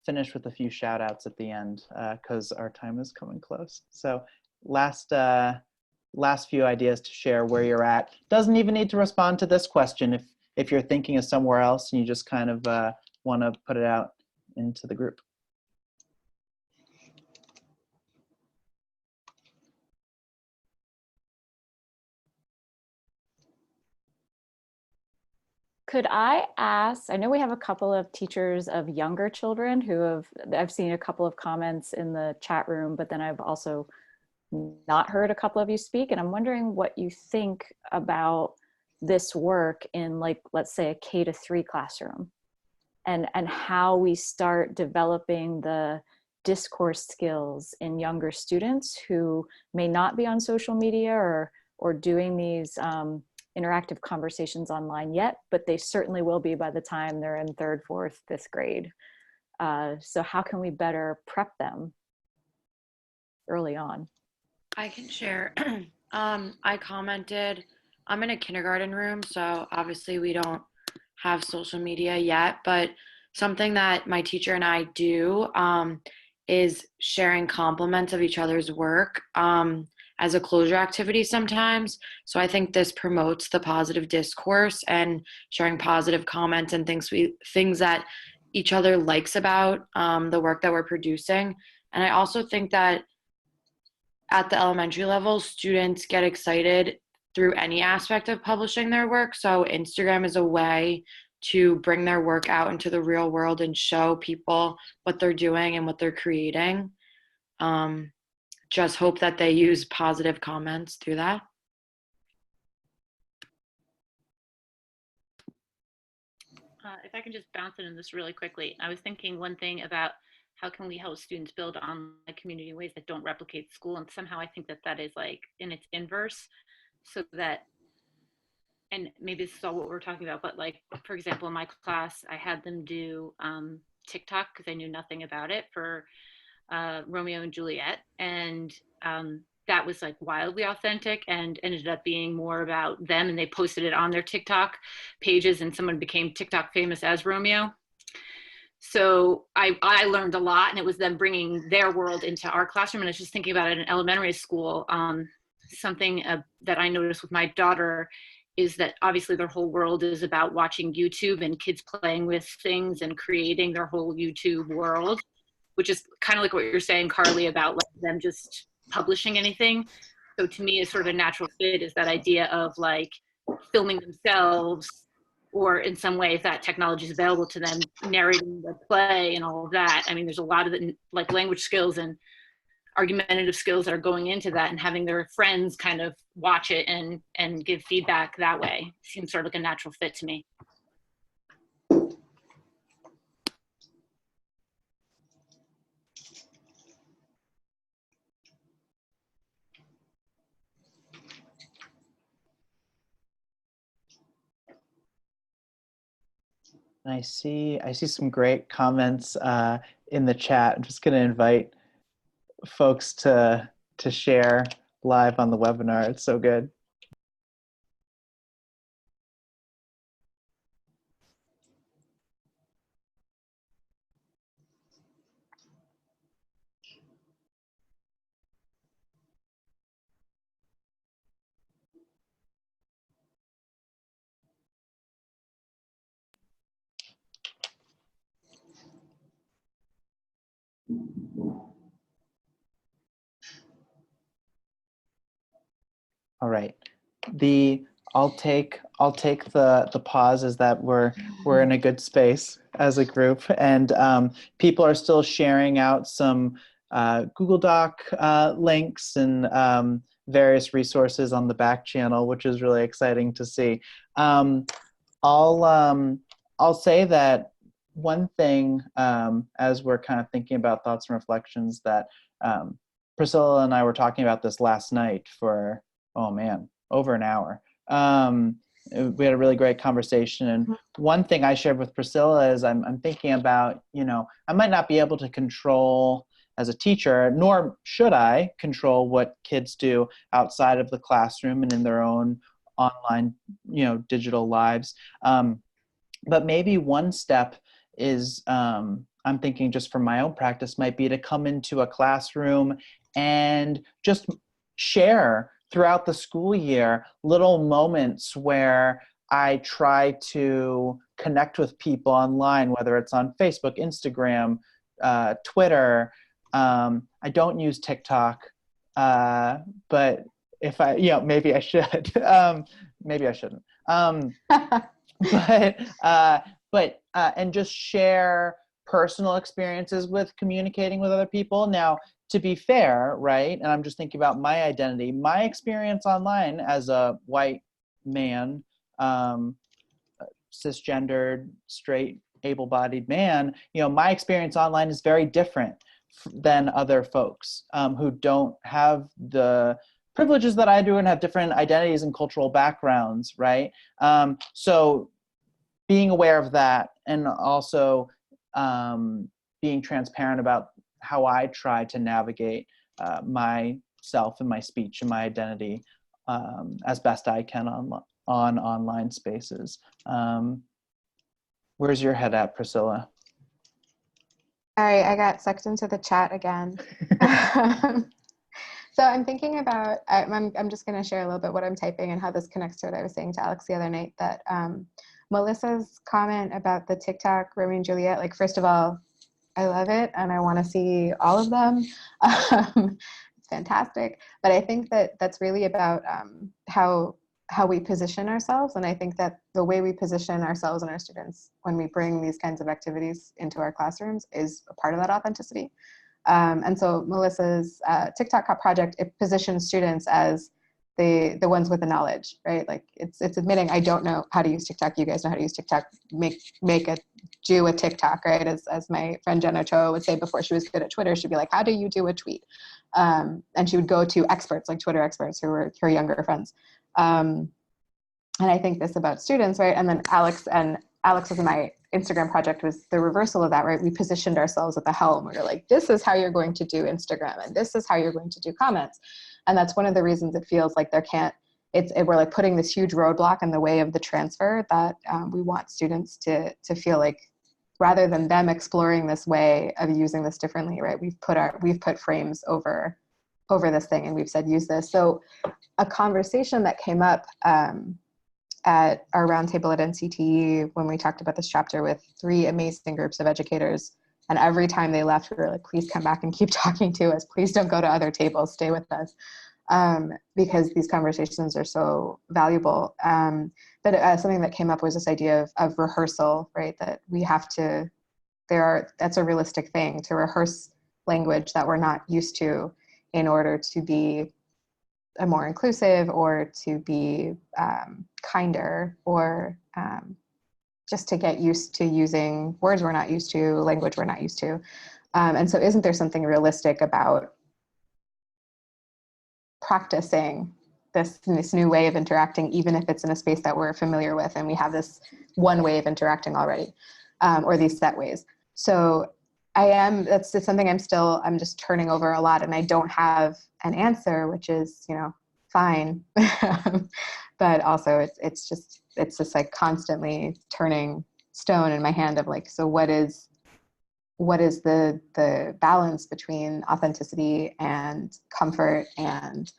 finish with a few shout outs at the end because our time is coming close. So last few ideas to share where you're at. Doesn't even need to respond to this question if you're thinking of somewhere else and you just kind of want to put it out into the group.
Could I ask, I know we have a couple of teachers of younger children I've seen a couple of comments in the chat room, but then I've also not heard a couple of you speak. And I'm wondering what you think about this work in, like, let's say a K-3 classroom, and how we start developing the discourse skills in younger students who may not be on social media or doing these interactive conversations online yet, but they certainly will be by the time they're in 3rd, 4th, 5th grade. So how can we better prep them early on?
I can share. I commented I'm in a kindergarten room, so obviously we don't have social media yet, but something that my teacher and I do is sharing compliments of each other's work as a closure activity sometimes. So I think this promotes the positive discourse and sharing positive comments and things that each other likes about the work that we're producing. And I also think that at the elementary level, students get excited through any aspect of publishing their work. So Instagram is a way to bring their work out into the real world and show people what they're doing and what they're creating. Just hope that they use positive comments through that.
If I can just bounce into this really quickly, I was thinking one thing about how can we help students build online community in ways that don't replicate school, and somehow I think that that is like in its inverse, so that, and maybe this is all what we're talking about, but like, for example, in my class, I had them do TikTok because I knew nothing about it for Romeo and Juliet. And that was like wildly authentic and ended up being more about them. And they posted it on their TikTok pages and someone became TikTok famous as Romeo. So I learned a lot, and it was them bringing their world into our classroom. And I was just thinking about it in elementary school. Something that I noticed with my daughter is that obviously their whole world is about watching YouTube and kids playing with things and creating their whole YouTube world, which is kind of like what you're saying, Carly, about like them just publishing anything. So to me, is sort of a natural fit is that idea of like filming themselves, or in some way, if that technology is available to them, narrating the play and all of that. I mean, there's a lot of the, like language skills and argumentative skills that are going into that, and having their friends kind of watch it and give feedback that way seems sort of like a natural fit to me.
I see some great comments in the chat. I'm just going to invite folks to share live on the webinar. It's so good. All right. I'll take the pause as that we're in a good space as a group, and people are still sharing out some Google Doc links and various resources on the back channel, which is really exciting to see. I'll say that one thing as we're kind of thinking about thoughts and reflections that Priscilla and I were talking about this last night for, oh man, over an hour. We had a really great conversation. And one thing I shared with Priscilla is I'm thinking about, I might not be able to control as a teacher, nor should I control what kids do outside of the classroom and in their own online, digital lives. But maybe one step is, I'm thinking just from my own practice, might be to come into a classroom and just share throughout the school year little moments where I try to connect with people online, whether it's on Facebook, Instagram, Twitter. I don't use TikTok, but if maybe I should. Maybe I shouldn't. But and just share personal experiences with communicating with other people. Now, to be fair, right, and I'm just thinking about my identity, my experience online as a white man, cisgendered, straight, able-bodied man, my experience online is very different than other folks who don't have the privileges that I do and have different identities and cultural backgrounds, right? So being aware of that, and also being transparent about how I try to navigate myself and my speech and my identity as best I can on online spaces. Where's your head at, Priscilla?
All right, I got sucked into the chat again. So I'm thinking about, I'm just going to share a little bit what I'm typing and how this connects to what I was saying to Alex the other night, that Melissa's comment about the TikTok Romeo and Juliet, like, first of all, I love it and I want to see all of them. It's fantastic. But I think that that's really about how we position ourselves. And I think that the way we position ourselves and our students when we bring these kinds of activities into our classrooms is a part of that authenticity. And so Melissa's TikTok project, it positions students as the ones with the knowledge, right? Like it's admitting, I don't know how to use TikTok. You guys know how to use TikTok. Do a TikTok, right? As my friend Jen Ochoa would say before she was good at Twitter, she'd be like, how do you do a tweet? And she would go to experts, like Twitter experts who were her younger friends. And I think this about students, right? And then Alex's and my Instagram project was the reversal of that, right? We positioned ourselves at the helm. We were like, this is how you're going to do Instagram, and this is how you're going to do comments. And that's one of the reasons it feels like we're like putting this huge roadblock in the way of the transfer, that we want students to feel like, rather than them exploring this way of using this differently, right? We've put frames over this thing, and we've said, use this. So a conversation that came up at our roundtable at NCTE when we talked about this chapter with 3 amazing groups of educators. And every time they left, we were like, please come back and keep talking to us. Please don't go to other tables, stay with us. Because these conversations are so valuable. But something that came up was this idea of rehearsal, right? That we have to, that's a realistic thing, to rehearse language that we're not used to in order to be more inclusive, or to be kinder, or just to get used to using words we're not used to, language we're not used to. And so isn't there something realistic about practicing this new way of interacting, even if it's in a space that we're familiar with and we have this one way of interacting already, or these set ways? So that's something I'm just turning over a lot, and I don't have an answer, which is, fine. But also it's just like constantly turning stone in my hand of like, so what is the balance between authenticity and comfort and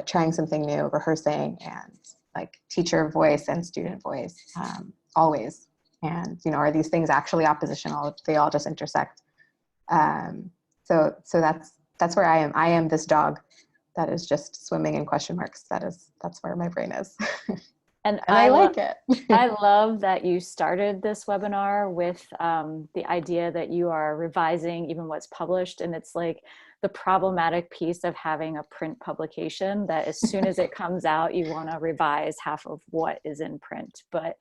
trying something new, rehearsing, and like teacher voice and student voice, always. And, are these things actually oppositional? They all just intersect. So that's where I am. I am this dog that is just swimming in question marks. That's where my brain is.
And
I like it.
I love that you started this webinar with the idea that you are revising even what's published. And it's like the problematic piece of having a print publication, that as soon as it comes out, you want to revise half of what is in print. But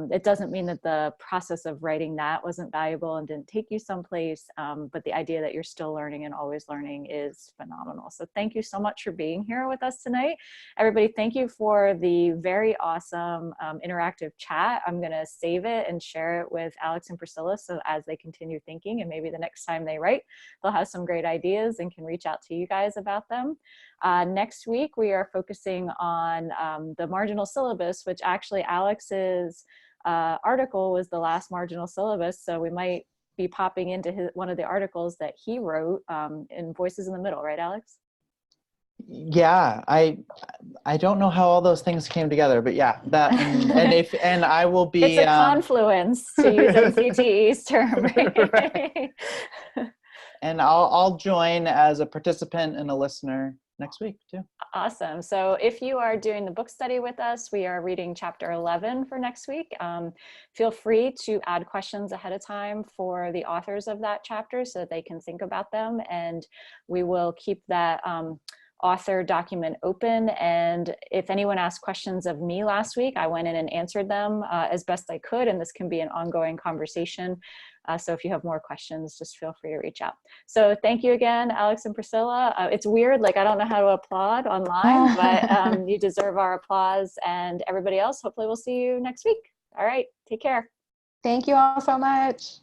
it doesn't mean that the process of writing that wasn't valuable and didn't take you someplace. But the idea that you're still learning and always learning is phenomenal. So thank you so much for being here with us tonight. Everybody, thank you for the very awesome interactive chat. I'm going to save it and share it with Alex and Priscilla, so as they continue thinking, and maybe the next time they write, they'll have some great ideas and can reach out to you guys about them. Next week, we are focusing on the marginal syllabus, which actually Alex's article was the last marginal syllabus. So we might be popping into one of the articles that he wrote in Voices in the Middle, right, Alex?
Yeah, I don't know how all those things came together, but yeah, that and I will be.
It's a confluence, to use NCTE's term.
Right. And I'll join as a participant and a listener next week too.
Awesome. So if you are doing the book study with us, we are reading chapter 11 for next week. Feel free to add questions ahead of time for the authors of that chapter so that they can think about them, and we will keep that author document open. And if anyone asked questions of me last week, I went in and answered them as best I could, and this can be an ongoing conversation. So if you have more questions, just feel free to reach out. So thank you again, Alex and Priscilla. It's weird, like I don't know how to applaud online, but you deserve our applause. And everybody else, hopefully we'll see you next week. All right, take care.
Thank you all so much.